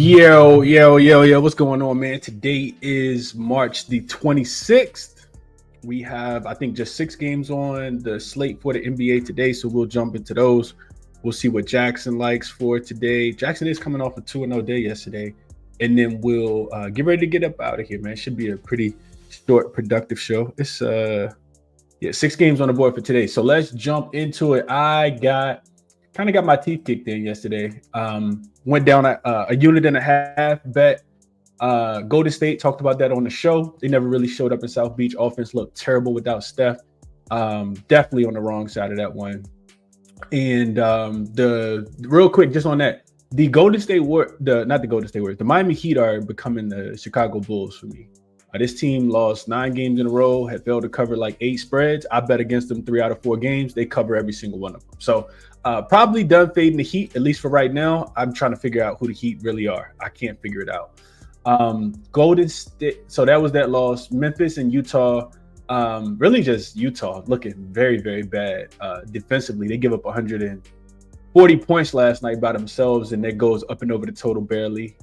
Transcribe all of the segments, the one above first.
Yo, what's going on, man? Today is March the 26th. We have, I think, just 6 games on the slate for the NBA today, so we'll jump into those. We'll see what Jackson likes for today. Jackson is coming off a 2-0 day yesterday, and then we'll get ready to get up out of here, man. It should be a pretty short, productive show. It's 6 games on the board for today, so let's jump into it. I kind of got my teeth kicked in yesterday. Went down a unit and a half bet. Golden State, talked about that on the show. They never really showed up in South Beach. Offense looked terrible without Steph. Definitely on the wrong side of that one. And the real quick, just on that, the Miami Heat are becoming the Chicago Bulls for me. This team lost 9 games in a row, had failed to cover like 8 spreads. I bet against them 3 out of 4 games. They cover every single one of them. So probably done fading the Heat, at least for right now. I'm trying to figure out who the Heat really are. I can't figure it out. Golden State, so that was that loss. Memphis and Utah, really just Utah looking very, very bad defensively. They give up 140 points last night by themselves, and that goes up and over the total barely.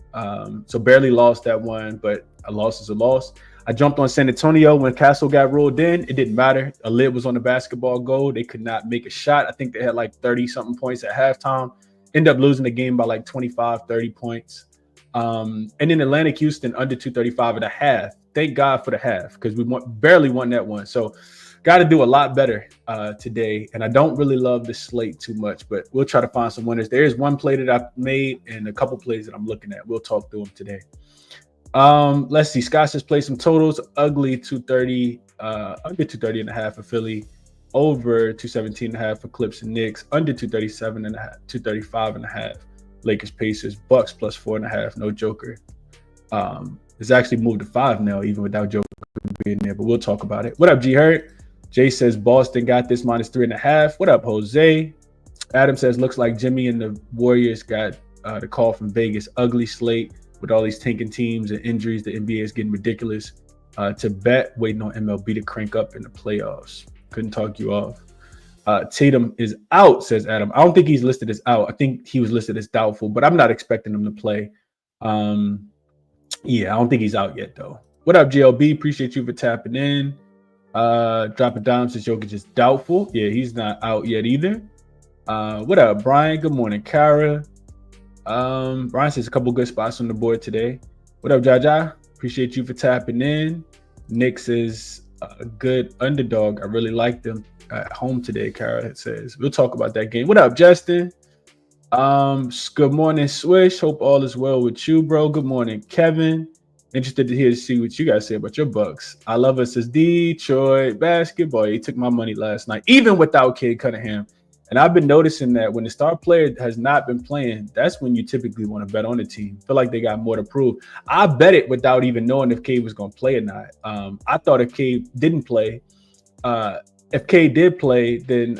So barely lost that one, but a loss is a loss. I jumped on San Antonio when Castle got rolled in. It didn't matter. A lid was on the basketball goal. They could not make a shot. I think they had like 30-something points at halftime. End up losing the game by like 25, 30 points. And then Atlantic Houston under 235 at a half. Thank God for the half because we barely won that one. So got to do a lot better today. And I don't really love the slate too much, but we'll try to find some winners. There is one play that I've made and a couple plays that I'm looking at. We'll talk through them today. Let's see. Scott says play some totals. Ugly 230, under 230 and a half for Philly, over 217 and a half for Clips and Knicks, under 237 and a half, 235 and a half. Lakers Pacers, Bucks plus 4.5. No Joker. It's actually moved to 5 now, even without Joker being there. But we'll talk about it. What up, G Hurt? Jay says Boston got this minus 3.5. What up, Jose? Adam says looks like Jimmy and the Warriors got the call from Vegas. Ugly slate. With all these tanking teams and injuries, the NBA is getting ridiculous. To bet, waiting on MLB to crank up in the playoffs. Couldn't talk you off. Tatum is out, says Adam. I don't think he's listed as out. I think he was listed as doubtful, but I'm not expecting him to play. I don't think he's out yet, though. What up, GLB? Appreciate you for tapping in. Dropping down since Jokic is doubtful. Yeah, he's not out yet either. What up, Brian? Good morning, Kara. Brian says a couple good spots on the board today. What up, Jaja? Appreciate you for tapping in. Knicks is a good underdog. I really like them at home today, Kara says. We'll talk about that game. What up, Justin? Good morning, Swish. Hope all is well with you, bro. Good morning, Kevin. Interested to see what you guys say about your Bucks. I love us as Detroit basketball. He took my money last night, even without Cade Cunningham. And I've been noticing that when the star player has not been playing, that's when you typically want to bet on the team. Feel like they got more to prove. I bet it without even knowing if Cade was going to play or not. I thought if Cade didn't play, if Cade did play, then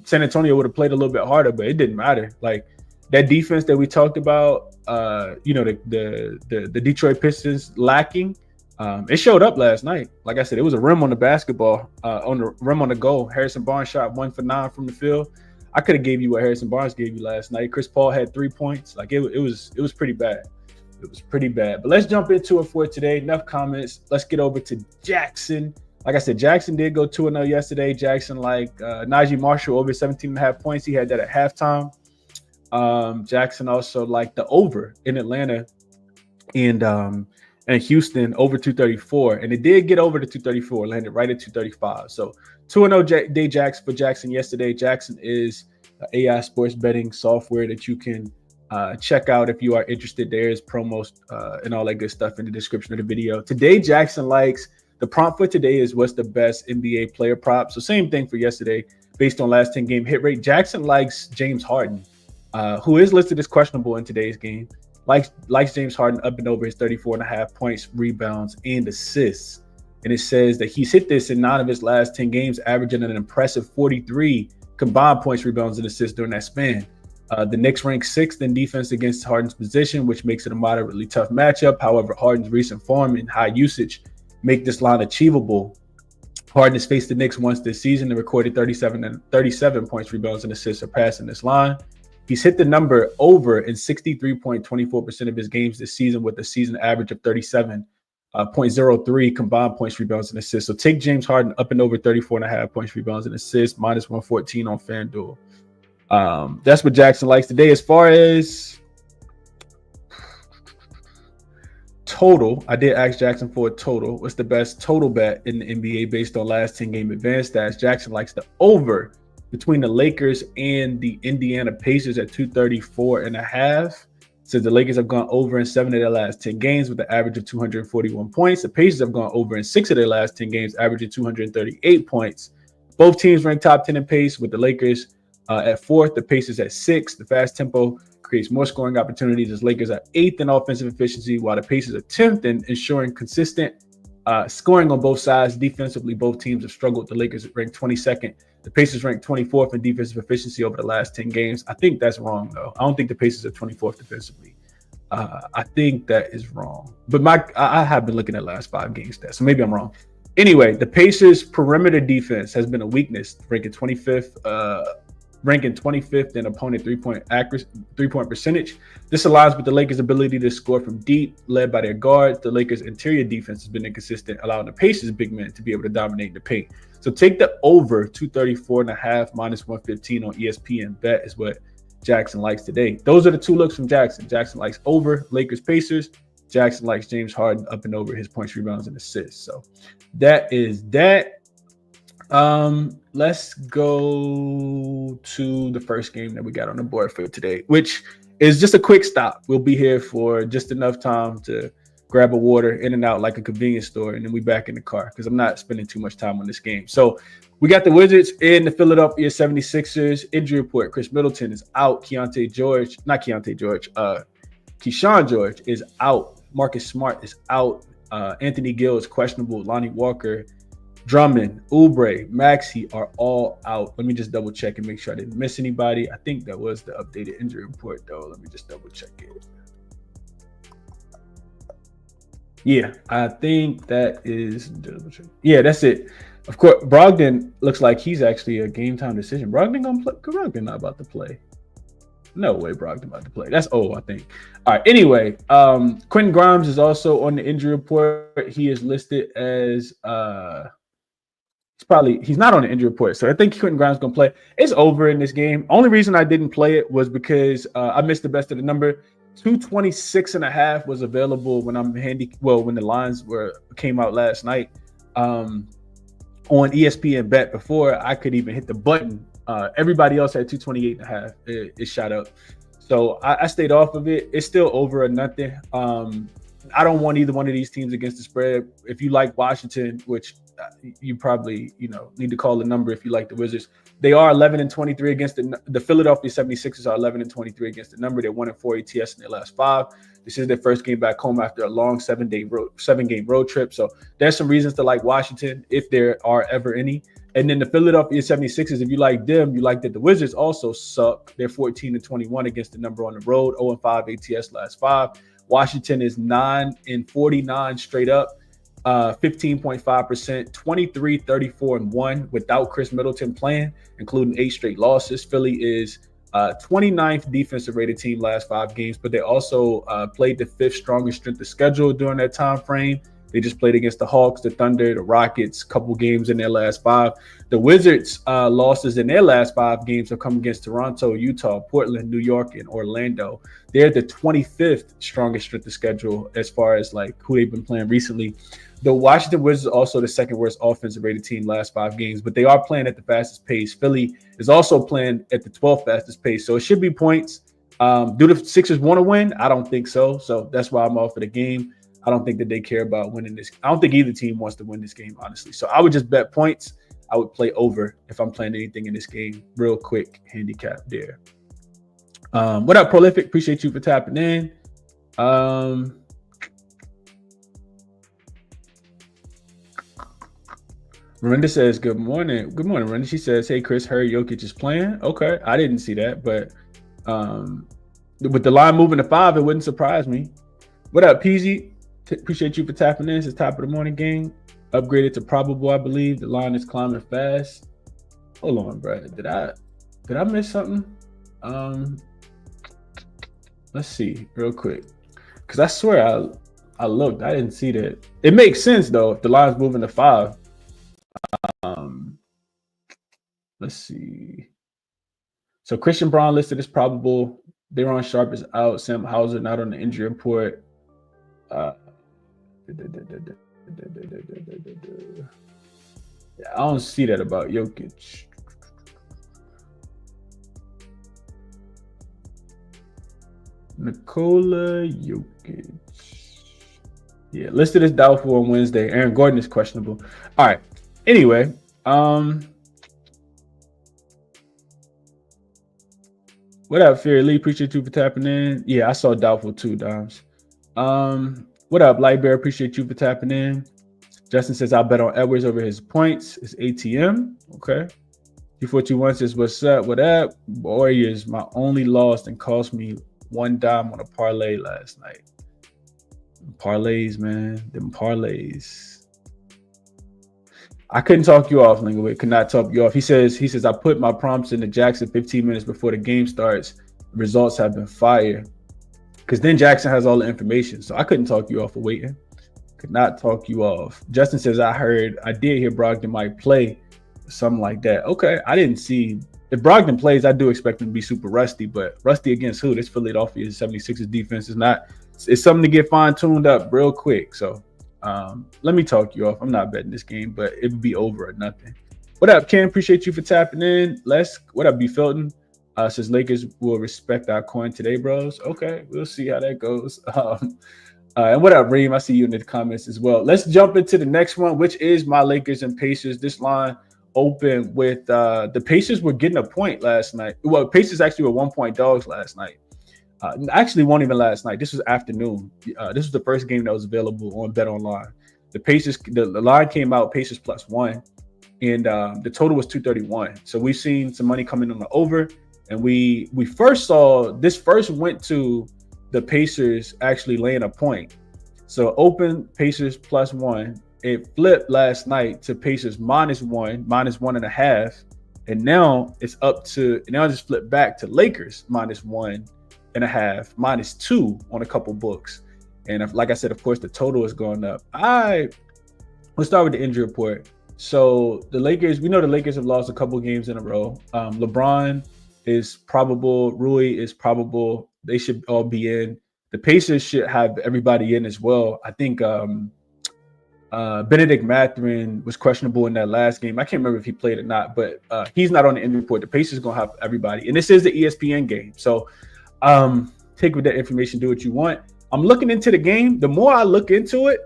San Antonio would have played a little bit harder, but it didn't matter. Like that defense that we talked about, the Detroit Pistons lacking. It showed up last night. Like I said, it was a rim on the basketball, on the rim on the goal. Harrison Barnes shot 1 for 9 from the field. I could have gave you what Harrison Barnes gave you last night. Chris Paul had 3 points. Like it was pretty bad. It was pretty bad. But let's jump into it for today. Enough comments. Let's get over to Jackson. Like I said, Jackson did go 2-0 yesterday. Jackson Najee Marshall over 17.5 points. He had that at halftime. Jackson also liked the over in Atlanta and Houston over 234, and it did get over to 234, landed right at 235. So 2-0 day Jacks for Jackson yesterday. Jackson is AI sports betting software that you can check out if you are interested. There's promos and all that good stuff in the description of the video. Today, Jackson likes the prompt for today is what's the best NBA player prop. So same thing for yesterday, based on last 10 game hit rate. Jackson likes James Harden, who is listed as questionable in today's game. Likes James Harden up and over his 34.5 points, rebounds, and assists. And it says that he's hit this in 9 of his last 10 games, averaging an impressive 43 combined points, rebounds, and assists during that span. The Knicks rank 6th in defense against Harden's position, which makes it a moderately tough matchup. However, Harden's recent form and high usage make this line achievable. Harden has faced the Knicks once this season and recorded 37 points, rebounds, and assists, surpassing this line. He's hit the number over in 63.24% of his games this season with a season average of 37.03 combined points, rebounds, and assists. So take James Harden up and over 34.5 points, rebounds, and assists, minus 114 on FanDuel. That's what Jackson likes today. As far as total, I did ask Jackson for a total. What's the best total bet in the NBA based on last 10 game advanced stats? Jackson likes the over between the Lakers and the Indiana Pacers at 234.5. Says the Lakers have gone over in 7 of their last 10 games with an average of 241 points. The Pacers have gone over in 6 of their last 10 games, averaging 238 points. Both teams ranked top 10 in pace, with the Lakers at 4th, the Pacers at 6th. The fast tempo creates more scoring opportunities as Lakers are 8th in offensive efficiency, while the Pacers are 10th in ensuring consistent scoring on both sides. Defensively, both teams have struggled. The Lakers ranked 22nd. The Pacers ranked 24th in defensive efficiency over the last 10 games. I think that's wrong, though. I don't think the Pacers are 24th defensively. I think that is wrong. But I have been looking at last 5 game stats, so maybe I'm wrong. Anyway, the Pacers' perimeter defense has been a weakness, ranking 25th in opponent three-point percentage. This aligns with the Lakers' ability to score from deep, led by their guard. The Lakers' interior defense has been inconsistent, allowing the Pacers' big men to be able to dominate the paint. So take the over 234.5 minus 115 on ESPN bet is what Jackson likes today. Those are the 2 looks from Jackson. Jackson likes over Lakers Pacers. Jackson likes James Harden up and over his points, rebounds, and assists. So that is that. Let's go to the first game that we got on the board for today, which is just a quick stop. We'll be here for just enough time to grab a water, in and out like a convenience store, and then we back in the car because I'm not spending too much time on this game. So we got the Wizards and the Philadelphia 76ers. Injury report: Chris Middleton is out. Keyshawn George is out. Marcus Smart is out. Anthony Gill is questionable. Lonnie Walker, Drummond, Oubre, Maxey are all out. Let me just double check and make sure I didn't miss anybody. I think that was the updated injury report, though. Let me just double check it. Yeah, I think that is. Yeah, that's it. Of course, Brogdon looks like he's actually a game time decision. Brogdon gonna play? Brogdon not about to play. No way, Brogdon about to play. That's I think. All right. Anyway, Quentin Grimes is also on the injury report. He is listed as he's not on the injury report, so I think Quentin Grimes gonna play. It's over in this game. Only reason I didn't play it was because I missed the best of the number. 226.5 was available when when the lines came out last night on ESPN Bet before I could even hit the button. Everybody else had 228.5. It shot up, so I stayed off of it. It's still over or nothing. I don't want either one of these teams against the spread. If you like Washington, which you probably need to call the number if you like the Wizards. They are 11-23 against the Philadelphia 76ers are 11-23 against the number. They're 1-4 ATS in their last 5. This is their first game back home after a long 7-game road trip. So there's some reasons to like Washington if there are ever any. And then the Philadelphia 76ers, if you like them, you like that the Wizards also suck. They're 14-21 against the number on the road, 0-5 ATS last 5. Washington is 9-49 straight up. 15.5%, 23-34-1 without Chris Middleton playing, including 8 straight losses. Philly is 29th defensive rated team last 5 games, but they also played the 5th strongest strength of schedule during that time frame. They just played against the Hawks, the Thunder, the Rockets, couple games in their last 5. The Wizards' losses in their last 5 games have come against Toronto, Utah, Portland, New York, and Orlando. They're the 25th strongest strength of schedule as far as who they've been playing recently. The Washington Wizards are also the 2nd worst offensive rated team last 5 games, but they are playing at the fastest pace. Philly is also playing at the 12th fastest pace, so it should be points. Do the Sixers want to win? I don't think so. So that's why I'm off of the game. I don't think that they care about winning this. I don't think either team wants to win this game, honestly. So I would just bet points. I would play over if I'm playing anything in this game. Real quick handicap there. What up, Prolific? Appreciate you for tapping in. Miranda says, good morning. Good morning, Miranda. She says, hey, Chris, heard Jokic is playing. Okay, I didn't see that, but with the line moving to 5, it wouldn't surprise me. What up, Peasy? Appreciate you for tapping in. It's top of the morning game. Upgraded to probable, I believe. The line is climbing fast. Hold on, bro. Did I miss something? Let's see real quick. Because I swear I looked. I didn't see that. It makes sense, though, if the line's moving to 5. Let's see. So Christian Braun listed as probable. De'Aaron Sharp is out. Sam Hauser not on the injury report. Yeah, I don't see that about Jokic. Nikola Jokic. Yeah, listed as doubtful on Wednesday. Aaron Gordon is questionable. All right. Anyway, what up, Fear Lee? Appreciate you for tapping in. Yeah, I saw doubtful too, Doms. What up, Lightbear? Appreciate you for tapping in. Justin says I'll bet on Edwards over his points. It's ATM. Okay. Q421 says, what's up? What up? Warriors, my only loss and cost me $1 on a parlay last night. Parlays, man. Them parlays. I couldn't talk you off, Lingaway. Could not talk you off. He says, I put my prompts into Jackson 15 minutes before the game starts. The results have been fire. Because then Jackson has all the information. So I couldn't talk you off for waiting. Could not talk you off. Justin says, I did hear Brogdon might play. Something like that. Okay. I didn't see. If Brogdon plays, I do expect him to be super rusty. But rusty against who? This Philadelphia 76ers defense is not. It's something to get fine-tuned up real quick. So let me talk you off. I'm not betting this game, but it would be over or nothing. What up, Ken? Appreciate you for tapping in. What up, B. Felton? Says Lakers will respect our coin today, bros. Okay, we'll see how that goes. And what up, Reem? I see you in the comments as well. Let's jump into the next one, which is my Lakers and Pacers. This line opened with the Pacers were getting a point last night. Well, Pacers actually were 1-point dogs last night. Actually, won't even last night. This was afternoon. This was the first game that was available on Bet Online. The Pacers, the line came out Pacers +1, and the total was 231. So we've seen some money coming on the over, and we first saw this first went to the Pacers actually laying a point. So open Pacers +1. It flipped last night to Pacers -1, -1.5, and now it's up to. Now it just flipped back to Lakers -1.5, -2 on a couple books. And like I said, of course, the total is going up. Let's start with the injury report. So the Lakers, we know the Lakers have lost a couple games in a row. LeBron is probable. Rui is probable. They should all be in. The Pacers should have everybody in as well. I think Benedict Mathurin was questionable in that last game. I can't remember if he played or not, but he's not on the injury report. The Pacers going to have everybody. And this is the ESPN game. So take with that information, do what you want. I'm looking into the game. The more I look into it,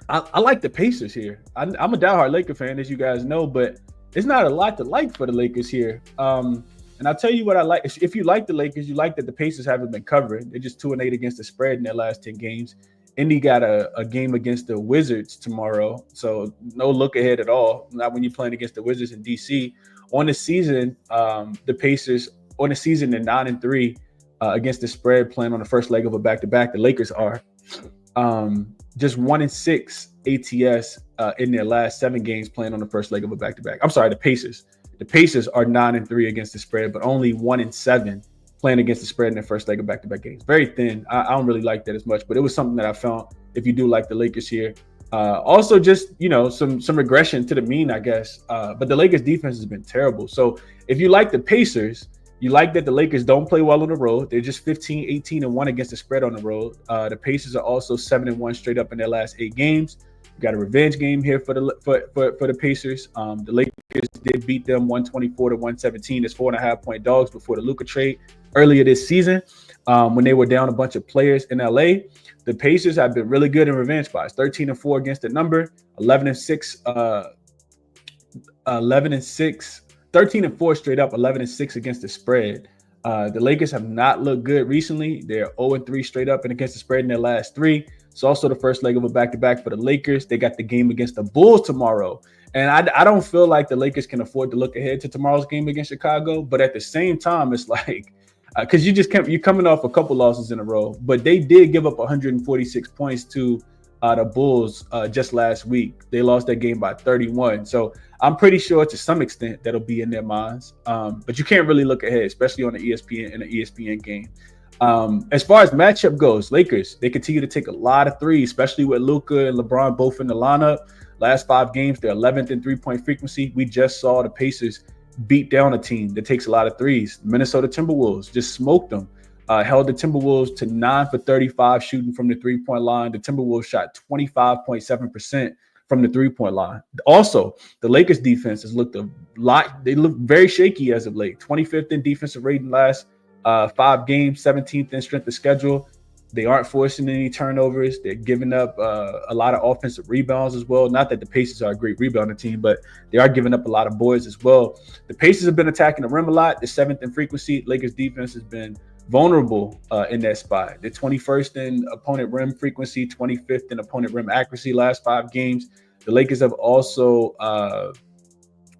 I like the Pacers here. I'm a diehard Laker fan, as you guys know, but it's not a lot to like for the Lakers here. And I'll tell you what I like. If you like the Lakers, you like that the Pacers haven't been covering. They're just 2-8 against the spread in their last 10 games. Indy got a game against the Wizards tomorrow, so no look ahead at all. Not when you're playing against the Wizards in DC. On the season, the Pacers on the season they're 9-3 against the spread, playing on the first leg of a back-to-back. The Lakers are just 1-6 ATS in their last 7 games, playing on the first leg of a back-to-back. I'm sorry, the Pacers. The Pacers are 9-3 against the spread, but only 1-7 playing against the spread in their first leg of back-to-back games. Very thin. I don't really like that as much, but it was something that I found if you do like the Lakers here. Also, just, some regression to the mean, I guess. But the Lakers defense has been terrible. So if you like the Pacers, you like that the Lakers don't play well on the road. They're just 15-18-1 against the spread on the road. The Pacers are also 7-1 straight up in their last 8 games. You got a revenge game here for the Pacers. The Lakers did beat them 124-117 as 4.5-point dogs before the Luka trade earlier this season, when they were down a bunch of players in LA. The Pacers have been really good in revenge spots. 13-4 against the number, 11-6, 13-4 straight up, 11-6 against the spread. The Lakers have not looked good recently. They're 0-3 straight up and against the spread in their last 3. It's also the first leg of a back-to-back for the Lakers. They got the game against the Bulls tomorrow. And I don't feel like the Lakers can afford to look ahead to tomorrow's game against Chicago. But at the same time, it's like, because you're coming off a couple losses in a row. But they did give up 146 points to the Bulls just last week. They lost that game by 31. So I'm pretty sure to some extent that'll be in their minds. But you can't really look ahead, especially on the ESPN in an ESPN game. As far as matchup goes, Lakers, they continue to take a lot of threes, especially with Luka and LeBron both in the lineup. Last 5 games, they're 11th in three-point frequency. We just saw the Pacers beat down a team that takes a lot of threes. Minnesota Timberwolves just smoked them. Held the Timberwolves to 9 for 35 shooting from the three-point line. The Timberwolves shot 25.7% from the three-point line. Also, the Lakers defense has looked a lot. They look very shaky as of late. 25th in defensive rating last 5 games, 17th in strength of schedule. They aren't forcing any turnovers. They're giving up a lot of offensive rebounds as well. Not that the Pacers are a great rebounding team, but they are giving up a lot of boards as well. The Pacers have been attacking the rim a lot. The 7th in frequency. Lakers defense has been vulnerable in that spot. They're 21st in opponent rim frequency, 25th in opponent rim accuracy last 5 games. The Lakers have also have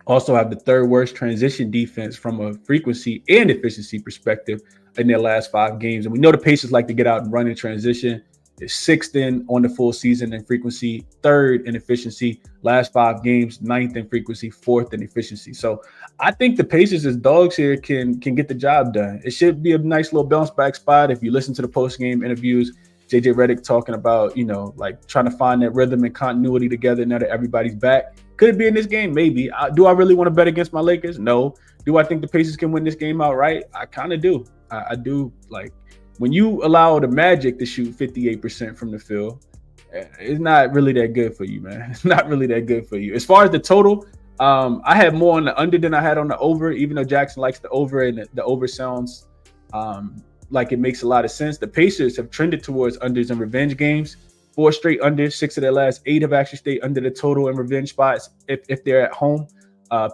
the 3rd worst transition defense from a frequency and efficiency perspective in their last 5 games. And we know the Pacers like to get out and run in transition. They're 6th in on the full season in frequency, 3rd in efficiency. Last 5 games, 9th in frequency, 4th in efficiency. So I think the Pacers as dogs here can get the job done. It should be a nice little bounce back spot. If you listen to the post-game interviews, JJ Redick talking about, like trying to find that rhythm and continuity together now that everybody's back. Could it be in this game? Maybe. Do I really want to bet against my Lakers? No. Do I think the Pacers can win this game outright? I kind of do. I do. Like, when you allow the Magic to shoot 58% from the field, it's not really that good for you, man. It's not really that good for you. As far as the total, I had more on the under than I had on the over, even though Jackson likes the over, and the over sounds like it makes a lot of sense. The Pacers have trended towards unders in revenge games. 4 straight unders, 6 of their last 8 have actually stayed under the total in revenge spots if they're at home.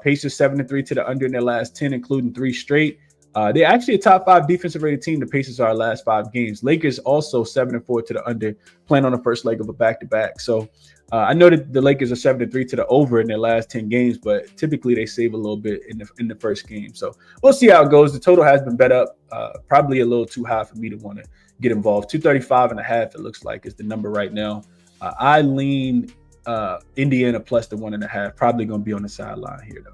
Pacers 7-3 to the under in their last 10, including 3 straight. They're actually a top 5 defensive rated team. The Pacers are our last 5 games. Lakers also 7-4 to the under, playing on the first leg of a back-to-back. So I know that the Lakers are 7-3 to the over in their last 10 games, but typically they save a little bit in the first game. So we'll see how it goes. The total has been bet up, probably a little too high for me to want to get involved. 235.5, it looks like, is the number right now. I lean Indiana plus the 1.5. Probably going to be on the sideline here, though.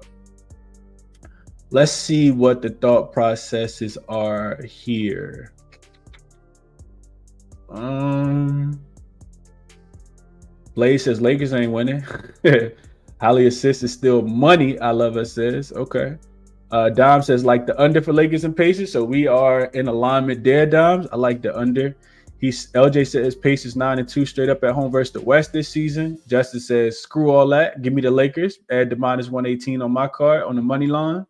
Let's see what the thought processes are here. Blaze says Lakers ain't winning. Holly Assist is still money. I love us says. Okay. Dom says like the under for Lakers and Pacers. So we are in alignment there, Doms. I like the under. LJ says Pacers 9-2 straight up at home versus the West this season. Justin says screw all that. Give me the Lakers. Add the -118 on my card on the money line.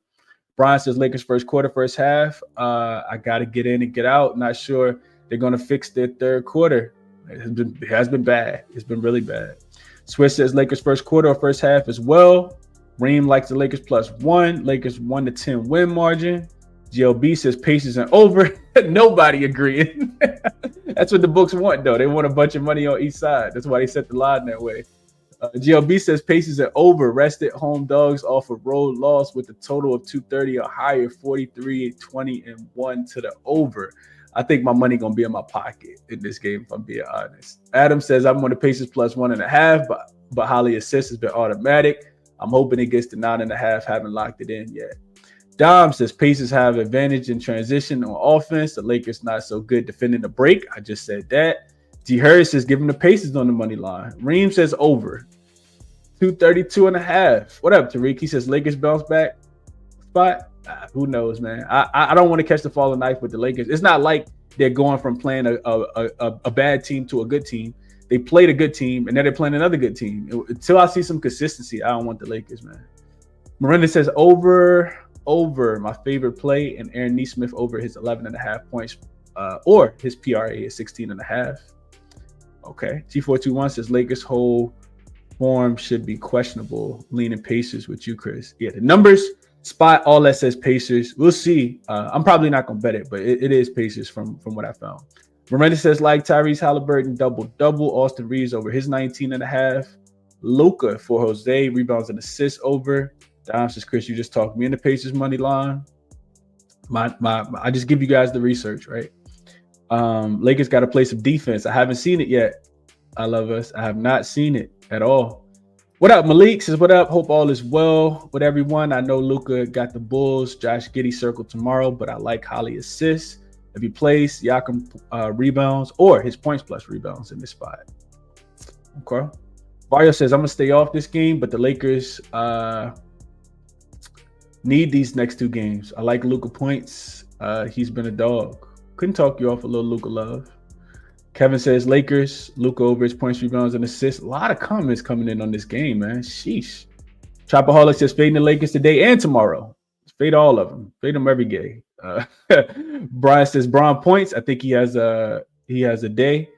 Brian says Lakers first quarter, first half. I got to get in and get out. Not sure they're going to fix their third quarter. It has been bad. It's been really bad. Swiss says Lakers first quarter or first half as well. Reem likes the Lakers +1. Lakers 1-10 win margin. GLB says Pacers and over. Nobody agreeing. That's what the books want, though. They want a bunch of money on each side. That's why they set the line that way. GLB says Pacers are over. Rested home dogs off a road loss with a total of 230 or higher, 43-20-1 to the over. I think my money going to be in my pocket in this game, if I'm being honest. Adam says I'm on the Pacers +1.5, but Holly Assist has been automatic. I'm hoping it gets to 9.5. Haven't locked it in yet. Dom says Pacers have advantage in transition on offense. The Lakers not so good defending the break. I just said that. G. Harris says give him the Pacers on the money line. Reem says over. 232.5. What up, Tariq? He says Lakers bounce back spot. Who knows, man? I don't want to catch the falling knife with the Lakers. It's not like they're going from playing a bad team to a good team. They played a good team, and now they're playing another good team. Until I see some consistency, I don't want the Lakers, man. Miranda says over. My favorite play, and Aaron Nesmith over his 11.5 points, or his PRA is 16.5. Okay. T421 says Lakers whole form should be questionable. Leaning Pacers with you, Chris. Yeah, the numbers spot all that says Pacers. We'll see. I'm probably not gonna bet it, but it is Pacers from what I found. Miranda says like Tyrese Halliburton double. Austin Reeves over his 19.5. Luka for Jose rebounds and assists over. Dom says Chris, you just talked me in the Pacers money line. I just give you guys the research, right? Lakers got to play some defense. I haven't seen it yet. I love us. I have not seen it at all. What up, Malik says, what up? Hope all is well with everyone. I know Luka got the Bulls. Josh Giddey circle tomorrow, but I like Holly assists. If he plays, Siakam rebounds or his points plus rebounds in this spot. Okay. Mario says, I'm going to stay off this game, but the Lakers need these next two games. I like Luka points. He's been a dog. Couldn't talk you off a little Luka love. Kevin says, Lakers, Luka over his points, rebounds, and assists. A lot of comments coming in on this game, man. Sheesh. Chopaholic says, fading the Lakers today and tomorrow. Fade all of them. Fade them every game. Brian says, Bron points. I think he has a day.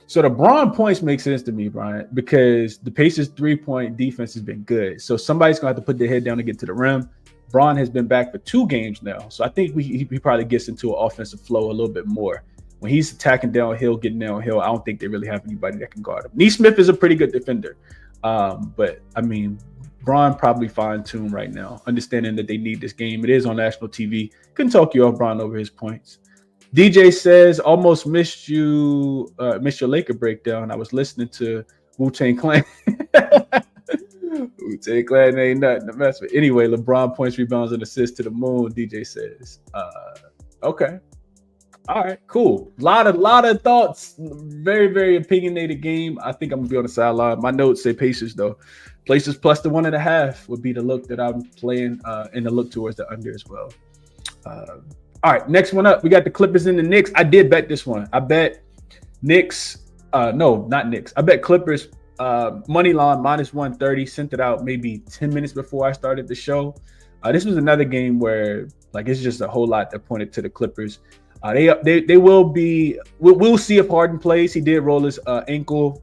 So the Bron points make sense to me, Brian, because the Pacers' 3-point defense has been good. So somebody's going to have to put their head down to get to the rim. Bron has been back for 2 games now. So I think he probably gets into an offensive flow a little bit more. When he's attacking downhill, getting downhill, I don't think they really have anybody that can guard him. Nesmith is a pretty good defender. But, I mean, Bron probably fine-tuned right now, understanding that they need this game. It is on national TV. Couldn't talk you off Bron over his points. DJ says, almost missed your Laker breakdown. I was listening to Wu-Tang Clan. Wu-Tang Clan ain't nothing to mess with. Anyway, LeBron points, rebounds, and assists to the moon, DJ says. Okay. All right, cool. Lot of thoughts. Very, very opinionated game. I think I'm going to be on the sideline. My notes say Pacers, though. Pacers plus the 1.5 would be the look that I'm playing, and the look towards the under as well. All right, next one up, we got the Clippers and the Knicks. I did bet this one. I bet Knicks. No, not Knicks. I bet Clippers money line minus 130. Sent it out maybe 10 minutes before I started the show. This was another game where it's just a whole lot that pointed to the Clippers. They will be. We'll see if Harden plays. He did roll his ankle,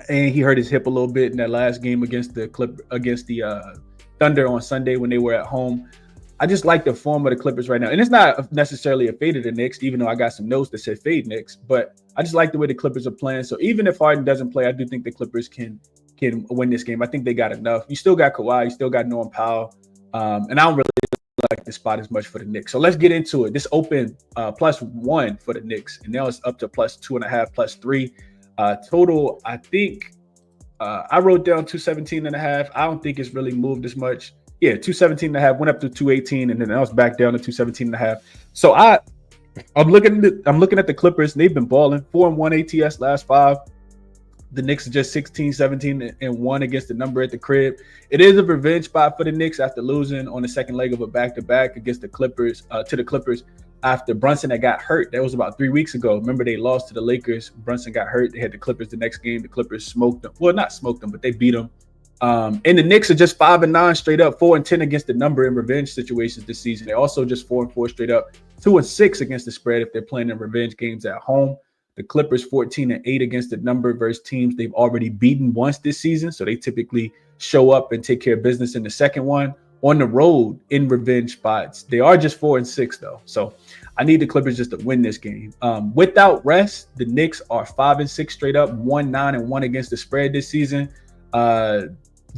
and he hurt his hip a little bit in that last game against the Thunder on Sunday when they were at home. I just like the form of the Clippers right now. And it's not necessarily a fade of the Knicks, even though I got some notes that said fade Knicks. But I just like the way the Clippers are playing. So even if Harden doesn't play, I do think the Clippers can win this game. I think they got enough. You still got Kawhi. You still got Norman Powell. And I don't really like the spot as much for the Knicks. So let's get into it. This opened +1 for the Knicks. And now it's up to +2.5, +3. Total, I think I wrote down 217.5. I don't think it's really moved as much. Yeah, 217.5 went up to 218, and then I was back down to 217.5. So I'm looking at the Clippers. They've been balling 4-1 ATS last 5. The Knicks are just 16-17-1 against the number at the crib. It is a revenge spot for the Knicks after losing on the second leg of a back-to-back against the Clippers to the Clippers after Brunson had got hurt. That was about 3 weeks ago. Remember, they lost to the Lakers. Brunson got hurt. They had the Clippers the next game. The Clippers smoked them. Well, not smoked them, but they beat them. And the Knicks are just 5-9 straight up, 4-10 against the number in revenge situations this season. They're also just 4-4 straight up, 2-6 against the spread if they're playing in revenge games at home. The Clippers 14-8 against the number versus teams they've already beaten once this season. So they typically show up and take care of business in the second one. On the road in revenge spots, they are just 4-6 though. So I need the Clippers just to win this game. Without rest, the Knicks are 5-6 straight up, 1-9-1 against the spread this season.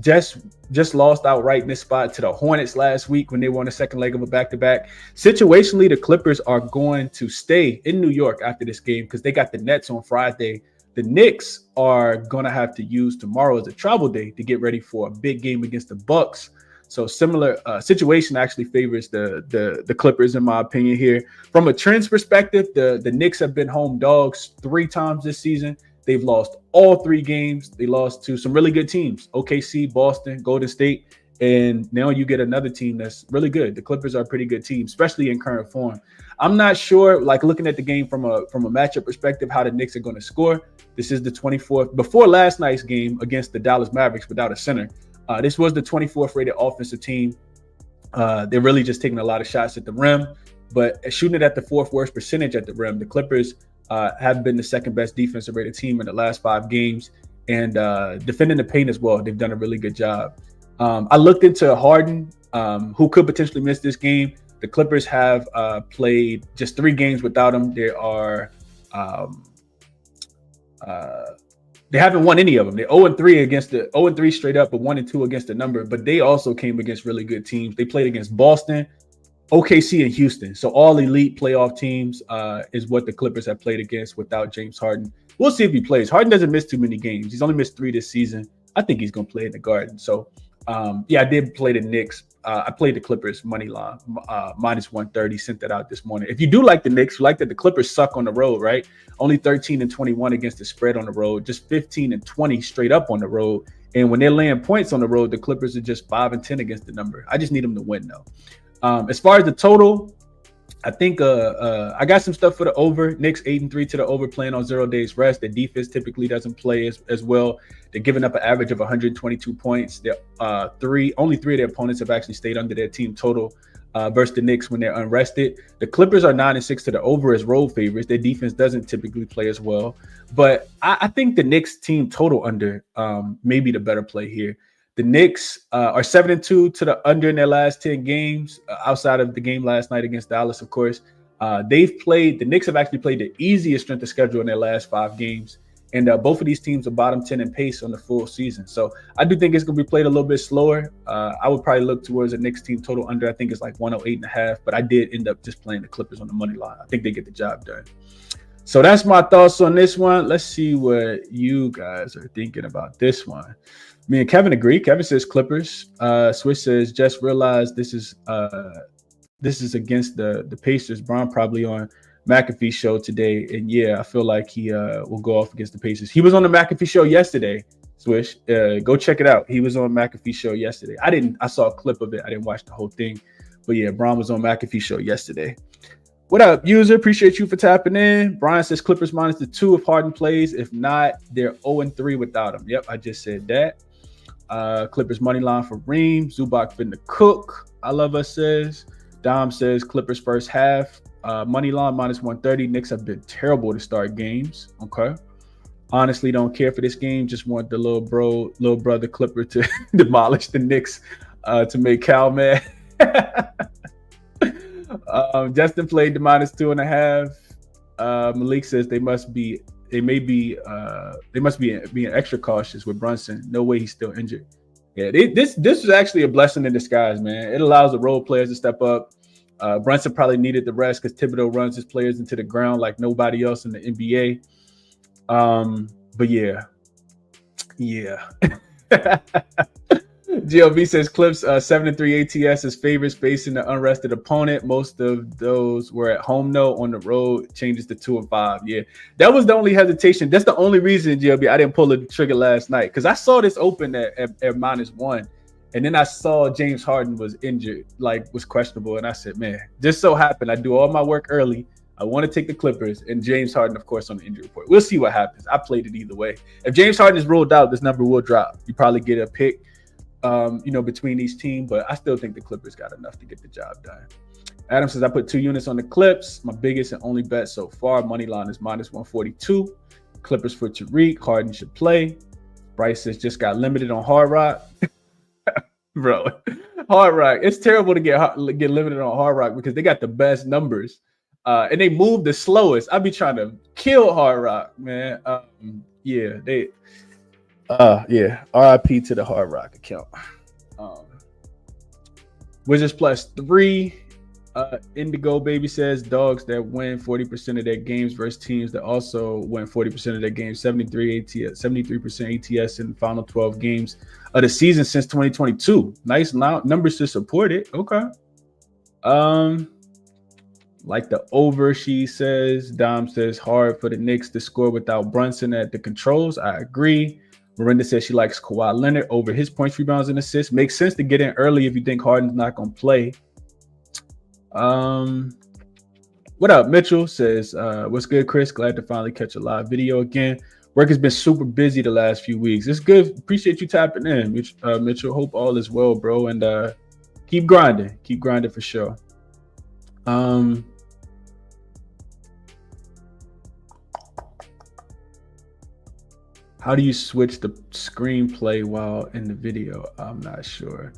Just lost outright in this spot to the Hornets last week when they won the second leg of a back-to-back. Situationally, the Clippers are going to stay in New York after this game because they got the Nets on Friday. The Knicks are going to have to use tomorrow as a travel day to get ready for a big game against the Bucks. So similar situation actually favors the Clippers in my opinion here. From a trends perspective, the Knicks have been home dogs 3 times this season. They've lost all 3 games. They lost to some really good teams, OKC, Boston, Golden State, and now you get another team that's really good. The Clippers are a pretty good team, especially in current form. I'm not sure, looking at the game from a matchup perspective, how the Knicks are going to score. This is the 24th, before last night's game against the Dallas Mavericks without a center. This was the 24th rated offensive team. They're really just taking a lot of shots at the rim, but shooting it at the 4th worst percentage at the rim. The Clippers have been the second best defensive rated team in the last 5 games, and defending the paint as well. They've done a really good job. I looked into Harden, who could potentially miss this game. The Clippers have played just 3 games without him. They haven't won any of them. They're 0-3 against the 0-3 straight up, but 1-2 against the number. But they also came against really good teams. They played against Boston, OKC, and Houston. So all elite playoff teams is what the Clippers have played against without James Harden. We'll see if he plays. Harden doesn't miss too many games. He's only missed 3 this season. I think he's going to play in the Garden. So, I did play the Knicks I played the Clippers money line, minus 130, sent that out this morning. If you do like the Knicks, you like that the Clippers suck on the road, right? Only 13-21 against the spread on the road, just 15-20 straight up on the road. And when they're laying points on the road, the Clippers are just 5-10 against the number. I just need them to win, though. As far as the total, I think I got some stuff for the over. Knicks 8-3 to the over, playing on 0 days rest. The defense typically doesn't play as well. They're giving up an average of 122 points. They're only three of their opponents have actually stayed under their team total versus the Knicks when they're unrested. The Clippers are 9-6 to the over as road favorites. Their defense doesn't typically play as well. But I think the Knicks team total under may be the better play here. The Knicks are 7-2 to the under in their last 10 games, outside of the game last night against Dallas, of course. The Knicks have actually played the easiest strength of schedule in their last 5 games. And both of these teams are bottom 10 in pace on the full season. So I do think it's going to be played a little bit slower. I would probably look towards the Knicks team total under. I think it's like 108.5, but I did end up just playing the Clippers on the money line. I think they get the job done. So that's my thoughts on this one. Let's see what you guys are thinking about this one. Me and Kevin agree. Kevin says Clippers. Swiss says just realized this is against the Pacers. Bron probably on McAfee show today, and yeah, I feel like he will go off against the Pacers. He was on the McAfee show yesterday. Swish, go check it out. He was on McAfee show yesterday. I saw a clip of it. I didn't watch the whole thing, but yeah, Bron was on McAfee show yesterday. What up, user? Appreciate you for tapping in. Brian says Clippers minus the 2 if Harden plays. If not, they're 0-3 without him. Yep, I just said that. Clippers money line for Reem. Zubac finna cook. I love us says. Dom says Clippers first half. Money line minus 130. Knicks have been terrible to start games. Okay. Honestly, don't care for this game. Just want the little brother Clipper to demolish the Knicks to make Cal mad. Justin played the minus 2.5. Malik says they must be being extra cautious with Brunson. No way he's still injured. Yeah, this is actually a blessing in disguise, man. It allows the role players to step up. Brunson probably needed the rest because Thibodeau runs his players into the ground like nobody else in the NBA. But yeah. GLB says Clips 7-3 ATS as favorites facing the unrested opponent. Most of those were at home though. On the road changes to 2-5. Yeah, that was the only hesitation. That's the only reason, GLB, I didn't pull the trigger last night because I saw this open at -1, and then I saw James Harden was injured, was questionable, and I said, man, just so happened I do all my work early. I want to take the Clippers and James Harden, of course, on the injury report. We'll see what happens. I played it either way. If James Harden is ruled out, this number will drop. You probably get a pick. Between these teams, but I still think the Clippers got enough to get the job done. Adam says, I put 2 units on the Clips. My biggest and only bet so far. Money line is minus 142. Clippers for Tariq. Harden should play. Bryce says, just got limited on Hard Rock. Bro, Hard Rock. It's terrible to get limited on Hard Rock because they got the best numbers. And they move the slowest. I'd be trying to kill Hard Rock, man. RIP to the Hard Rock account. Wizards plus 3. Indigo Baby says dogs that win 40% of their games versus teams that also win 40% of their games. 73% ATS in the final 12 games of the season since 2022. Nice numbers to support it. Okay. Like the over, she says. Dom says hard for the Knicks to score without Brunson at the controls. I agree. Miranda says she likes Kawhi Leonard over his points, rebounds, and assists. Makes sense to get in early if you think Harden's not going to play. What up? Mitchell says, what's good, Chris? Glad to finally catch a live video again. Work has been super busy the last few weeks. It's good. Appreciate you tapping in, Mitchell. Hope all is well, bro. And keep grinding. Keep grinding for sure. How do you switch the screenplay while in the video? I'm not sure.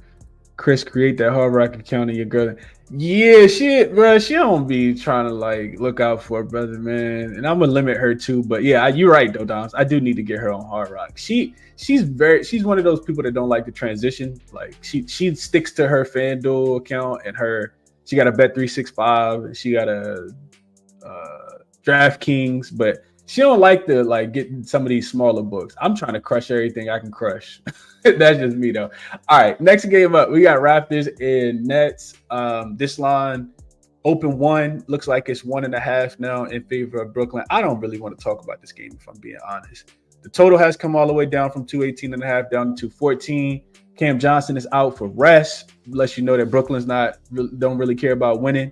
Chris, create that Hard Rock account of your girl. Yeah, shit, bro. She don't be trying to look out for her brother, man. And I'm gonna limit her too. But yeah, you're right though, Dons. I do need to get her on Hard Rock. She's one of those people that don't like to transition. Like she sticks to her FanDuel account and she got a Bet365 and she got a DraftKings, but She don't like to get some of these smaller books. I'm trying to crush everything I can crush. That's just me though. All right, next game up, we got Raptors and Nets. This line open 1, looks like it's 1.5 now in favor of Brooklyn. I don't really want to talk about this game if I'm being honest. The total has come all the way down from 218.5 down to 214. Cam Johnson is out for rest. Lets you know that Brooklyn's don't really care about winning.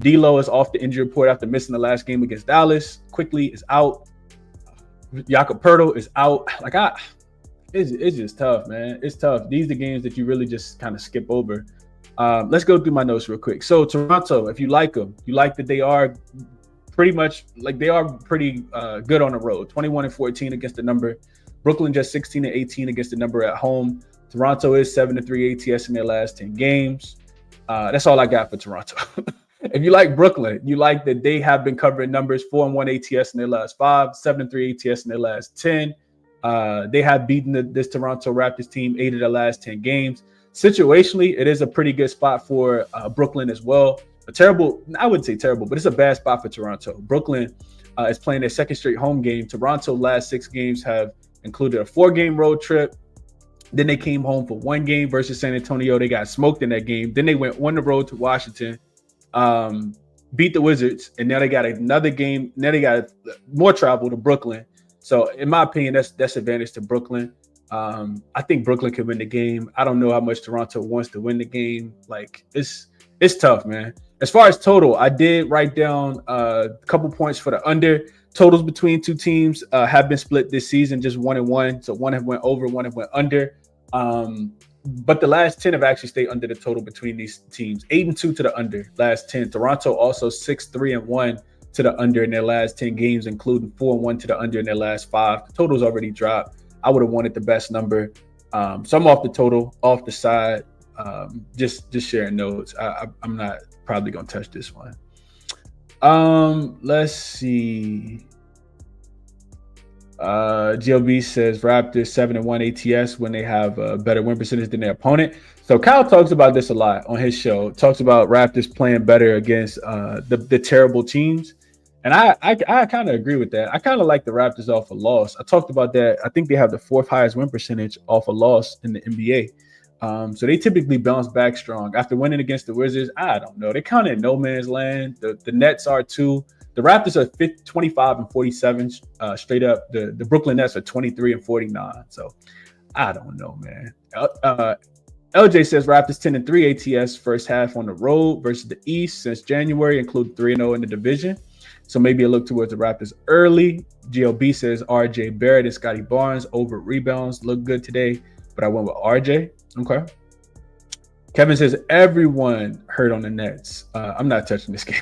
D'Lo is off the injury report after missing the last game against Dallas. Quickly is out. Jakob Poeltl is out. It's just tough, man. It's tough. These are the games that you really just kind of skip over. Let's go through my notes real quick. So Toronto, if you like them, you like that they are pretty much pretty good on the road. 21-14 against the number. Brooklyn just 16-18 against the number at home. Toronto is 7-3 ATS in their last 10 games. That's all I got for Toronto. If you like Brooklyn, you like that they have been covering numbers. 4-1 ATS in their last 5, 7-3 ATS in their last 10. They have beaten this Toronto Raptors team 8 of the last 10 games. Situationally, it is a pretty good spot for Brooklyn as well. I wouldn't say terrible, but it's a bad spot for Toronto. Brooklyn is playing their second straight home game. Toronto last 6 games have included a 4-game road trip. Then they came home for 1 game versus San Antonio. They got smoked in that game. Then they went on the road to Washington, beat the Wizards, and now they got another game. Now they got more travel to Brooklyn. So in my opinion, that's advantage to Brooklyn. I think Brooklyn can win the game. I don't know how much Toronto wants to win the game. It's tough, man. As far as total, I did write down a couple points for the under. Totals between two teams have been split this season, just 1-1. So one have went over, one have went under. But the last 10 have actually stayed under the total between these teams. 8-2 to the under last 10. Toronto also 6-3-1 to the under in their last 10 games, including 4-1 to the under in their last 5. The total's already dropped. I would have wanted the best number. So I'm off the total, off the side, just sharing notes. I'm not probably going to touch this one. Let's see. GLB says Raptors 7-1 ATS when they have a better win percentage than their opponent. So Kyle talks about this a lot on his show. Talks about Raptors playing better against the terrible teams. And I kind of agree with that. I kind of like the Raptors off a loss. I talked about that. I think they have the 4th highest win percentage off a loss in the NBA. So they typically bounce back strong. After winning against the Wizards, I don't know. They're kind of in no man's land. The Nets are too. The Raptors are 25-47 straight up. The Brooklyn Nets are 23-49. So I don't know, man. LJ says Raptors 10-3 ATS first half on the road versus the East since January, including 3-0 in the division. So maybe a look towards the Raptors early. GLB says RJ Barrett and Scotty Barnes over rebounds look good today, but I went with RJ. Okay. Kevin says everyone hurt on the Nets. I'm not touching this game.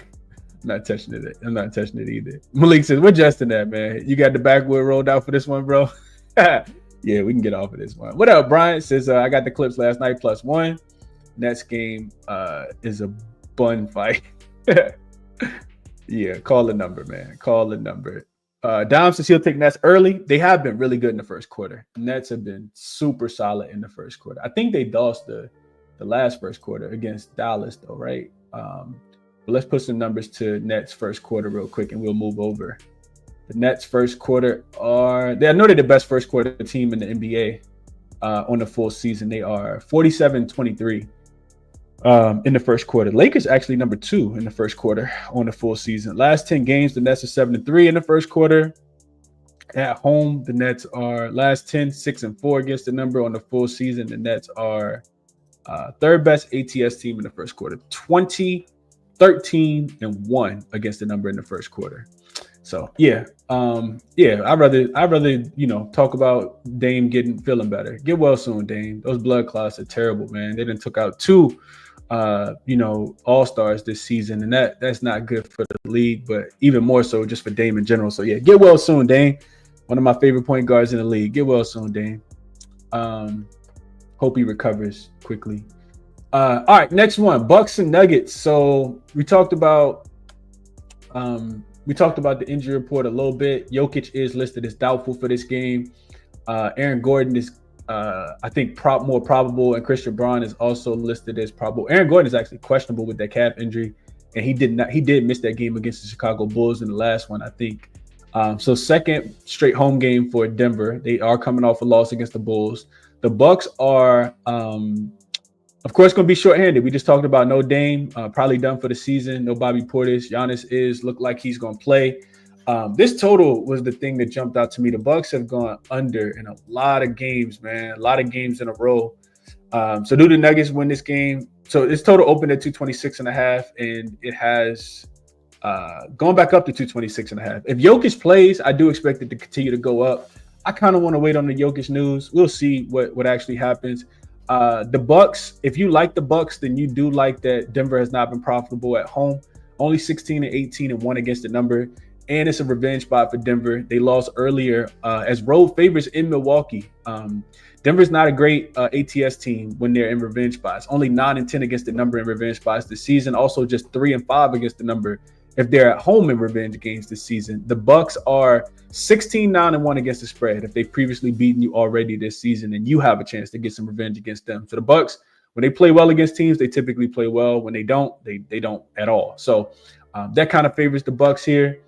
I'm not touching it. I'm not touching it either. Malik says we're adjusting that, man. You got the backwood rolled out for this one, bro. Yeah, we can get off of this one. What up, Brian? Says I got the clips last night +1. Next game is a bun fight. Yeah, call the number, man. Call the number. Dom says he'll take Nets early. They have been really good in the first quarter. Nets have been super solid in the first quarter. I think they lost the last first quarter against Dallas, though, right? But let's put some numbers to Nets first quarter real quick, and we'll move over. The Nets first quarter I know they're the best first quarter team in the NBA on the full season. They are 47-23 in the first quarter. Lakers actually number 2 in the first quarter on the full season. Last 10 games, the Nets are 7-3 in the first quarter. At home, the Nets are last 10, 6-4 against the number on the full season. The Nets are third best ATS team in the first quarter. 13-1 against the number in the first quarter. So I'd rather talk about Dame feeling better. Get well soon, Dame. Those blood clots are terrible, man. They done took out 2 all-stars this season, and that's not good for the league, but even more so just for Dame in general. So yeah, get well soon, Dame. One of my favorite point guards in the league. Get well soon, Dame. Hope he recovers quickly. All right, next one, Bucks and Nuggets. So we talked about the injury report a little bit. Jokic is listed as doubtful for this game. Aaron Gordon is, I think, more probable, and Christian Braun is also listed as probable. Aaron Gordon is actually questionable with that calf injury, and he did miss that game against the Chicago Bulls in the last one, I think. So second straight home game for Denver. They are coming off a loss against the Bulls. The Bucks are, of course, going to be shorthanded. We just talked about no Dame, probably done for the season. No Bobby Portis. Giannis look like he's going to play. This total was the thing that jumped out to me. The Bucks have gone under in a lot of games, man. A lot of games in a row. So do the Nuggets win this game? So this total opened at 226.5, and it has going back up to 226.5. If Jokic plays, I do expect it to continue to go up. I kind of want to wait on the Jokic news. We'll see what actually happens. The Bucks, if you like the Bucks, then you do like that Denver has not been profitable at home. Only 16-18-1 against the number. And it's a revenge spot for Denver. They lost earlier as road favorites in Milwaukee. Denver's not a great ATS team when they're in revenge spots. Only 9-10 against the number in revenge spots this season. Also just 3-5 against the number if they're at home in revenge games this season. The Bucks are 16-9-1 against the spread if they've previously beaten you already this season, and you have a chance to get some revenge against them. So the Bucks, when they play well against teams, they typically play well. When they don't, they don't at all. So that kind of favors the Bucks here.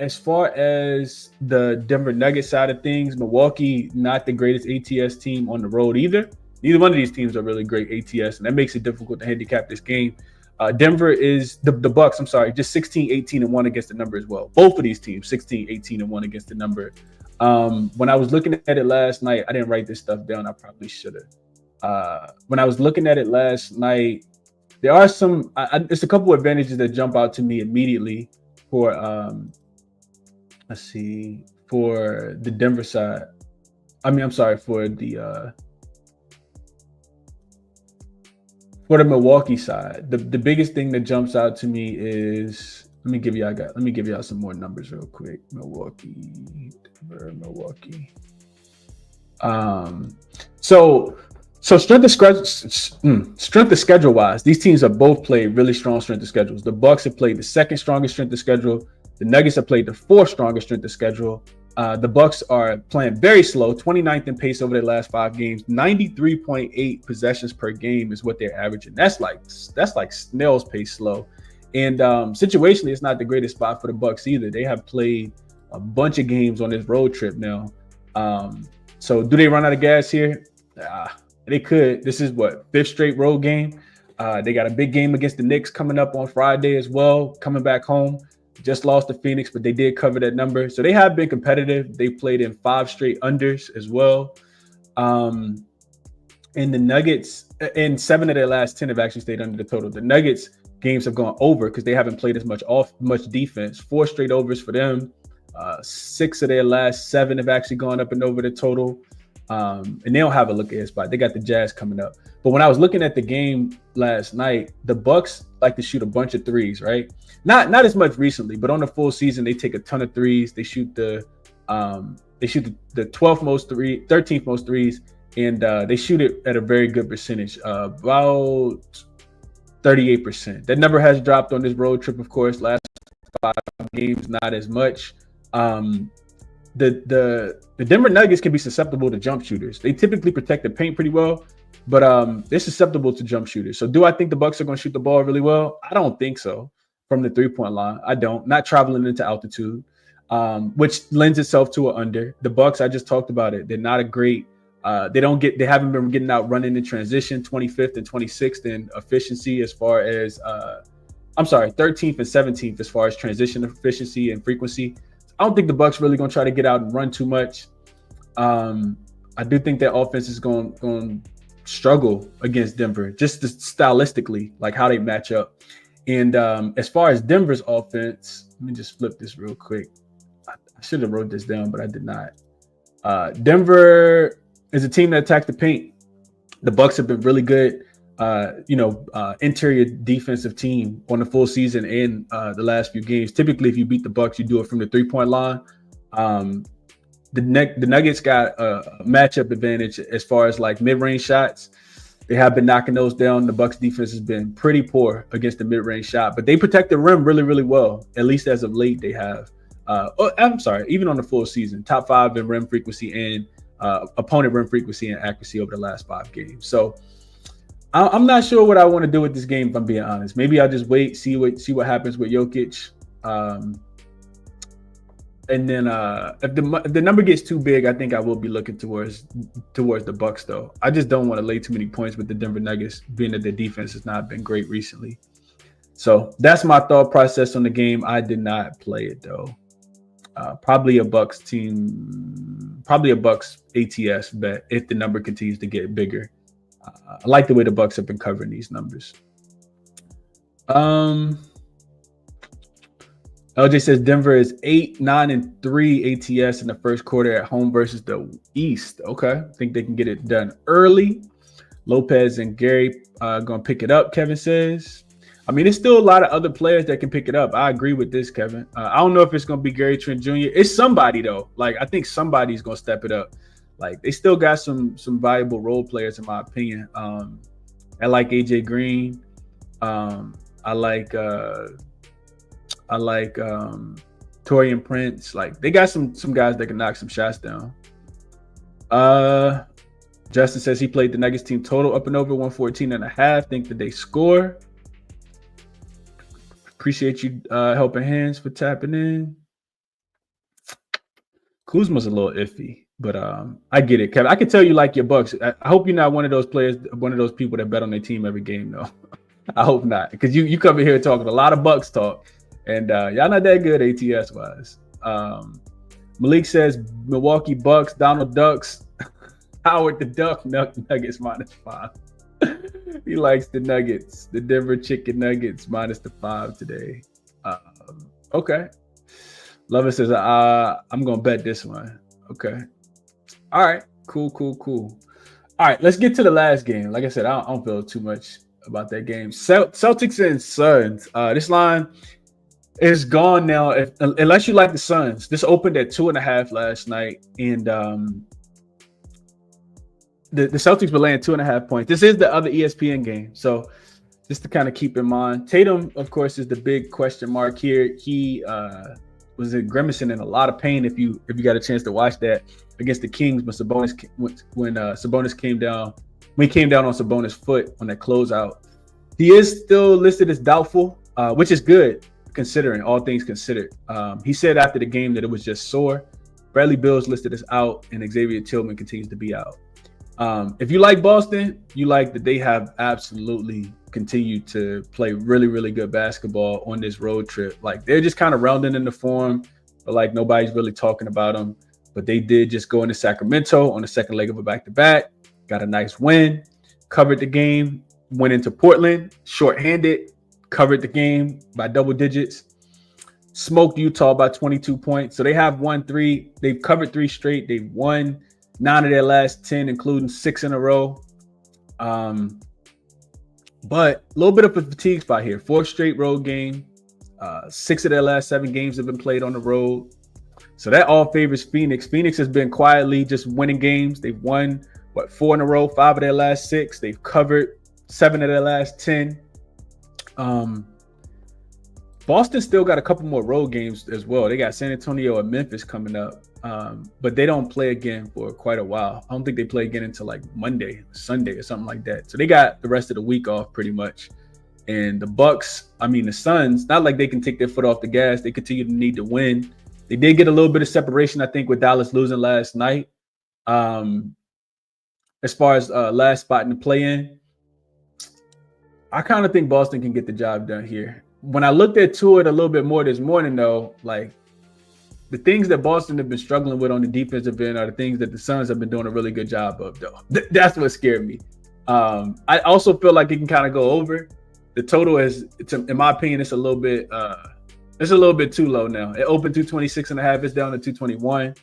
As far as the Denver Nuggets side of things, Milwaukee, not the greatest ATS team on the road either. Neither one of these teams are really great ATS, and that makes it difficult to handicap this game. Denver is the Bucks, just 16-18-1 against the number as well. Both of these teams, 16-18-1 against the number. When I was looking at it last night, I didn't write this stuff down. I probably should have. When I was looking at it last night, there are some, it's a couple of advantages that jump out to me immediately for, for the Denver side. For the Milwaukee side. The biggest thing that jumps out to me is, let me give y'all some more numbers real quick. Milwaukee. So strength of schedule wise, these teams have both played really strong strength of schedules. The Bucks have played the second strongest strength of schedule. The Nuggets have played the fourth strongest strength of schedule. The Bucks are playing very slow, 29th in pace over their last 5 games. 93.8 possessions per game is what they're averaging. That's like snail's pace slow. And situationally, it's not the greatest spot for the Bucks either. They have played a bunch of games on this road trip now. So do they run out of gas here? They could. This is fifth straight road game. They got a big game against the Knicks coming up on Friday as well, coming back home. Just lost to Phoenix, but they did cover that number. So they have been competitive. They played in 5 straight unders as well. And the Nuggets, and 7 of their last 10 have actually stayed under the total. The Nuggets games have gone over because they haven't played as much defense. 4 straight overs for them. 6 of their last 7 have actually gone up and over the total. And they don't have a look ahead spot. They got the Jazz coming up. But when I was looking at the game last night, the Bucks like to shoot a bunch of threes, right? Not as much recently, but on the full season, they take a ton of threes. They shoot the 13th most threes, and they shoot it at a very good percentage, about 38%. That number has dropped on this road trip, of course. Last 5 games, not as much. The Denver Nuggets can be susceptible to jump shooters. They typically protect the paint pretty well, but they're susceptible to jump shooters. So do I think the Bucks are going to shoot the ball really well? I don't think so. From the 3-point line, I don't. Not traveling into altitude, which lends itself to an under. The Bucks, I just talked about it. They're not a great. They haven't been getting out running in transition. 25th and 26th in efficiency as far as 13th and 17th as far as transition efficiency and frequency. I don't think the Bucks really going to try to get out and run too much. I do think that offense is going to struggle against Denver, just stylistically, like how they match up. And as far as Denver's offense, let me just flip this real quick. I should have wrote this down, but I did not. Denver is a team that attacks the paint. The Bucks have been really good, interior defensive team on the full season and the last few games. Typically, if you beat the Bucks, you do it from the 3-point line. The Nuggets got a matchup advantage as far as like mid-range shots. They have been knocking those down. The Bucks defense has been pretty poor against the mid-range shot, but they protect the rim really, really well. At least as of late, they have. Even on the full season, top 5 in rim frequency and opponent rim frequency and accuracy over the last 5 games. So I'm not sure what I want to do with this game, if I'm being honest. Maybe I'll just wait, see what happens with Jokic. And then if the number gets too big, I think I will be looking towards the Bucks though. I just don't want to lay too many points with the Denver Nuggets, being that their defense has not been great recently. So that's my thought process on the game. I did not play it though. Probably a Bucks ATS bet if the number continues to get bigger. I like the way the Bucks have been covering these numbers. LJ says Denver is 8-9-3 ATS in the first quarter at home versus the East. Okay, I think they can get it done early. Lopez and Gary gonna pick it up, Kevin says. I mean, there's still a lot of other players that can pick it up. I agree with this, Kevin. I don't know if it's going to be Gary Trent Jr. It's somebody, though. Like, I think somebody's going to step it up. Like, they still got some valuable role players, in my opinion. I like AJ Green. I like Taurean Prince. Like, they got some guys that can knock some shots down. Justin says he played the Nuggets team total up and over 114.5. Think that they score. Appreciate you helping hands for tapping in. Kuzma's a little iffy, but I get it, Kevin. I can tell you like your Bucks. I hope you're not one of those players, one of those people that bet on their team every game, though. I hope not, because you come in here talking a lot of Bucks talk, and y'all not that good ATS wise. Malik says Milwaukee Bucks, Donald Ducks, Howard the Duck, Nuggets -5. He likes the Nuggets, the Denver Chicken Nuggets -5 today. Okay. Lover says, I'm going to bet this one. Okay. All right. Cool. All right. Let's get to the last game. Like I said, I don't feel too much about that game. Celtics and Suns. This line is gone now. Unless you like the Suns. This opened at 2.5 last night. And the Celtics were laying 2.5 points. This is the other ESPN game. So just to kind of keep in mind, Tatum, of course, is the big question mark here. He was grimacing in a lot of pain if you got a chance to watch that against the Kings when Sabonis came down. When he came down on Sabonis' foot on that closeout. He is still listed as doubtful, which is good considering all things considered. He said after the game that it was just sore. Bradley Beal's listed as out, and Xavier Tillman continues to be out. If you like Boston, you like that they have absolutely continued to play really, really good basketball on this road trip. Like, they're just kind of rounding into form, but like nobody's really talking about them. But they did just go into Sacramento on the second leg of a back-to-back, got a nice win, covered the game, went into Portland, shorthanded, covered the game by double digits, smoked Utah by 22 points. So they have won 3. They've covered 3 straight. They've won 9 of their last 10, including 6 in a row. But a little bit of a fatigue spot here. 4th straight road game. 6 of their last 7 games have been played on the road. So that all favors Phoenix. Phoenix has been quietly just winning games. They've won, 4 in a row, 5 of their last 6. They've covered 7 of their last 10. Boston still got a couple more road games as well. They got San Antonio and Memphis coming up. But they don't play again for quite a while. I don't think they play again until like Monday, Sunday, or something like that. So they got the rest of the week off pretty much. And the Suns, not like they can take their foot off the gas. They continue to need to win. They did get a little bit of separation, I think, with Dallas losing last night. As far as last spot in the play-in, I kind of think Boston can get the job done here. When I looked at it a little bit more this morning, though, like, the things that Boston have been struggling with on the defensive end are the things that the Suns have been doing a really good job of, though. That's what scared me. I also feel like it can kind of go over. The total in my opinion, it's a little bit too low now. It opened 226.5. It's down to 221.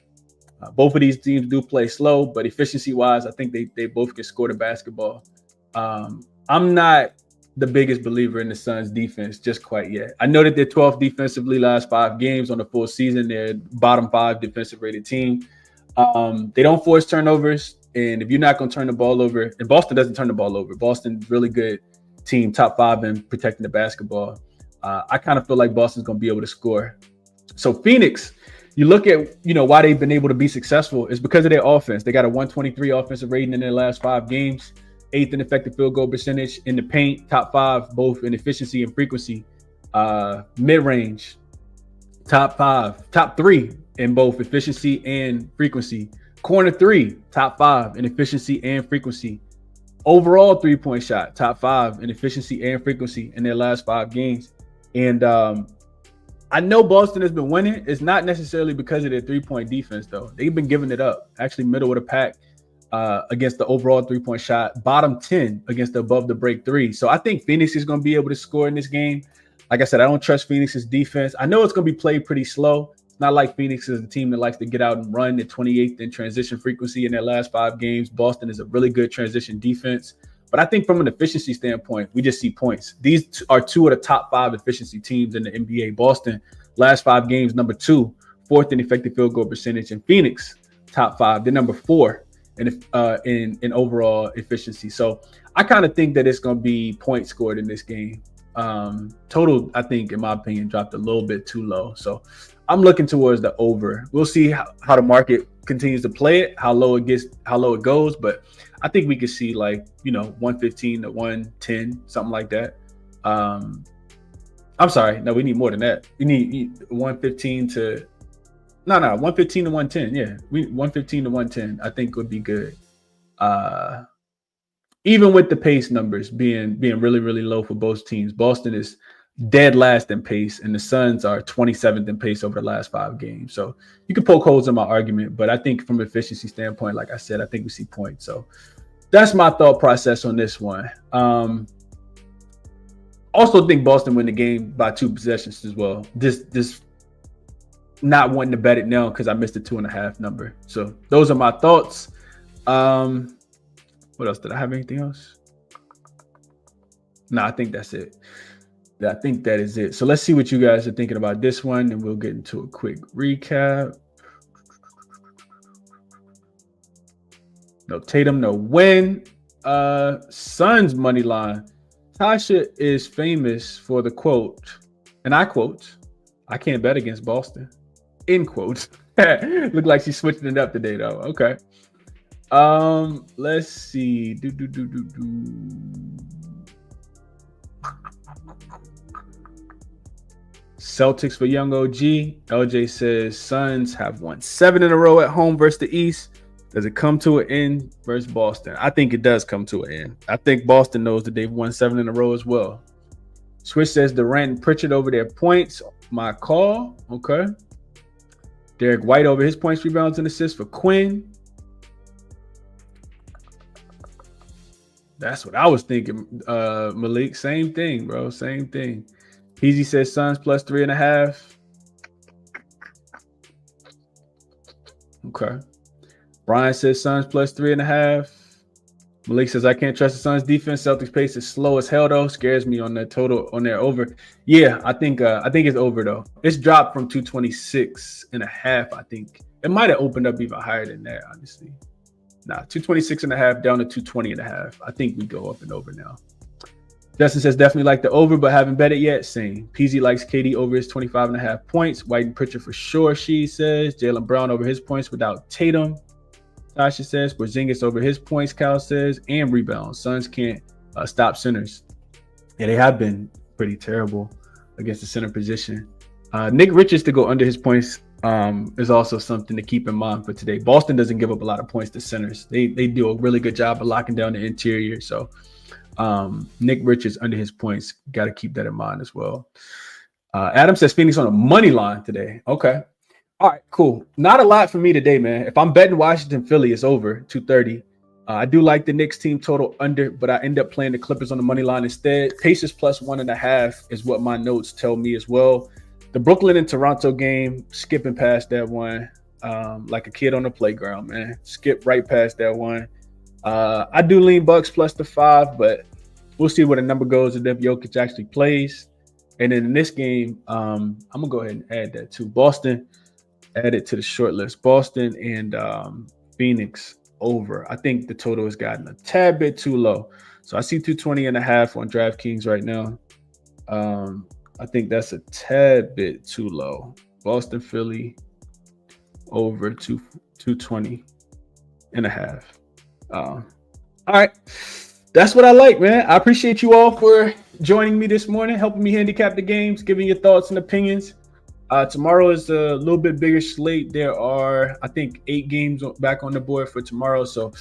Both of these teams do play slow, but efficiency-wise, I think they both can score the basketball. I'm not the biggest believer in the Suns defense just quite yet. I know that they're 12th defensively last 5 games on the full season. They're bottom 5 defensive rated team. They don't force turnovers. And if you're not going to turn the ball over, and Boston doesn't turn the ball over. Boston's really good team, top 5 in protecting the basketball. I kind of feel like Boston's going to be able to score. So Phoenix, you look at, why they've been able to be successful is because of their offense. They got a 123 offensive rating in their last 5 games. 8th in effective field goal percentage in the paint, top 5, both in efficiency and frequency. Mid-range, top 5, top 3 in both efficiency and frequency. Corner 3, top 5 in efficiency and frequency. Overall 3-point shot, top 5 in efficiency and frequency in their last 5 games. And I know Boston has been winning. It's not necessarily because of their 3-point defense, though. They've been giving it up. Actually, middle of the pack against the overall 3-point shot, bottom 10 against the above the break 3. So I think Phoenix is going to be able to score in this game. Like I said, I don't trust Phoenix's defense. I know it's going to be played pretty slow. It's not like Phoenix is a team that likes to get out and run at 28th in transition frequency in their last 5 games. Boston is a really good transition defense. But I think from an efficiency standpoint, we just see points. These are 2 of the top 5 efficiency teams in the NBA. Boston, last 5 games, number 2, 4th in effective field goal percentage. And Phoenix, top 5, they're number 4 in overall efficiency. So I kind of think that it's going to be points scored in this game. Total, I think, in my opinion, dropped a little bit too low. So I'm looking towards the over. We'll see how the market continues to play it, how low it goes. But I think we could see 115 to 110, something like that. I'm sorry. No, we need more than that. We need 115 to 110. Yeah, 115 to 110. I think would be good. Even with the pace numbers being really, really low for both teams. Boston is dead last in pace, and the Suns are 27th in pace over the last 5 games. So you can poke holes in my argument, but I think from an efficiency standpoint, like I said, I think we see points. So that's my thought process on this one. Also think Boston win the game by 2 possessions as well. This not wanting to bet it now because I missed the 2.5 number. So those are my thoughts. What else? Did I have anything else? No, I think that's it. I think that is it. So let's see what you guys are thinking about this one, and we'll get into a quick recap. No Tatum, no win. Suns money line. Tasha is famous for the quote, and I quote, "I can't bet against Boston." End quote. Look like she's switching it up today, though. Okay. Let's see. Celtics for young OG. LJ says Suns have won 7 in a row at home versus the East. Does it come to an end versus Boston? I think it does come to an end. I think Boston knows that they've won 7 in a row as well. Switch says Durant and Pritchard over their points. My call. Okay. Derek White over his points, rebounds, and assists for Quinn. That's what I was thinking, Malik. Same thing, bro. Same thing. Peasy says Suns plus 3.5. Okay. Brian says Suns plus 3.5. Malik says I can't trust the Suns defense. Celtics pace is slow as hell though. Scares me on the total on their over. Yeah, I think it's over though. It's dropped from 226.5. I think it might have opened up even higher than that, honestly. 226.5 down to 220.5. I think we go up and over now. Justin says definitely like the over, but haven't bet it yet. Same. PZ likes KD over his 25.5 points. White and Pritchard for sure, she says. Jaylen Brown over his points without Tatum. Tasha says Porzingis over his points, Cal says, and rebounds. Suns can't stop centers. Yeah, they have been pretty terrible against the center position. Nick Richards to go under his points is also something to keep in mind for today. Boston doesn't give up a lot of points to centers. They do a really good job of locking down the interior. So Nick Richards under his points, got to keep that in mind as well. Adam says Phoenix on a money line today. Okay. All right, cool. Not a lot for me today, man. If I'm betting Washington, Philly, it's over 230. I do like the Knicks team total under, but I end up playing the Clippers on the money line instead. Pacers plus 1.5 is what my notes tell me as well. The Brooklyn and Toronto game, skipping past that one like a kid on the playground, man. Skip right past that one. I do lean Bucks plus the 5, but we'll see where the number goes and if Jokic actually plays. And then in this game, I'm going to go ahead and add that too. Boston, add it to the short list. Boston and Phoenix over. I think the total has gotten a tad bit too low. So I see 220.5 on DraftKings right now. I think that's a tad bit too low. Boston, Philly over 220.5. All right. That's what I like, man. I appreciate you all for joining me this morning, helping me handicap the games, giving your thoughts and opinions. Tomorrow is a little bit bigger slate. There are, I think, 8 games back on the board for tomorrow. So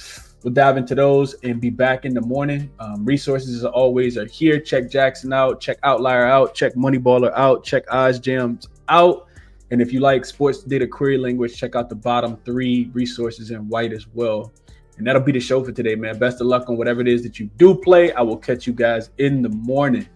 we'll dive into those and be back in the morning. Resources, as always, are here. Check Jackson out. Check Outlier out. Check Moneyballer out. Check Odds Jams out. And if you like sports data query language, check out the bottom 3 resources in white as well. And that'll be the show for today, man. Best of luck on whatever it is that you do play. I will catch you guys in the morning.